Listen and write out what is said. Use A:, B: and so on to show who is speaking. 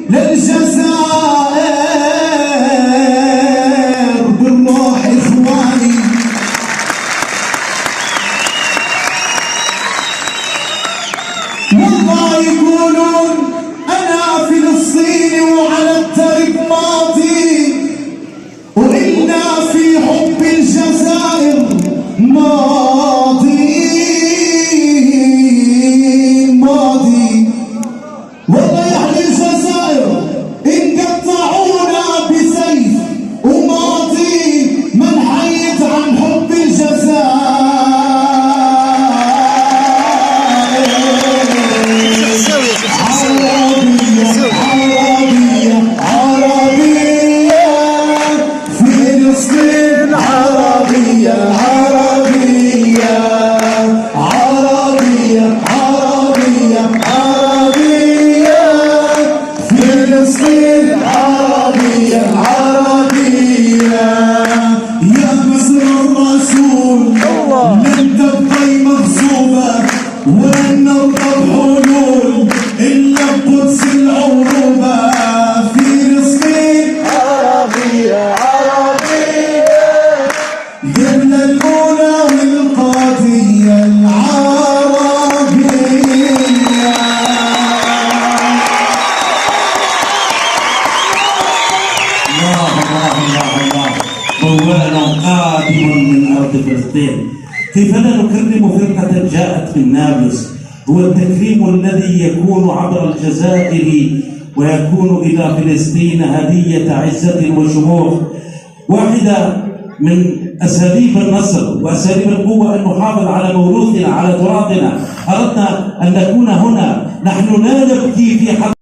A: للجزائر بالروح إخواني. والله يقولون أنا فلسطيني وعلى الترك ماضي، وإنا في حب الجزائر ماضي. والله يا أهل الجزائر إن قطعونا بسيف وماضي ما نحيد عن حب الجزائر. فلسطين عربية عربية عربية عربية عربية. فلسطين عربية عربية. يا مصر الرسول من دبي مغصوبة، وين نرضى بحلول إلا بقدس العروبة. فلسطين عربية عربية قبل الأولى والقضية العربية.
B: الله الله الله الله. مولانا قادم من أرض فلسطين. كيف لا نكرم فرقة جاءت من نابلس؟ هو التكريم الذي يكون عبر الجزائر ويكون إلى فلسطين هدية عزة وشموخ. واحدة من أساليب النصر وأساليب القوة أن نحافظ على موروثنا على تراثنا. أردنا أن نكون هنا، نحن لا نبكي في حق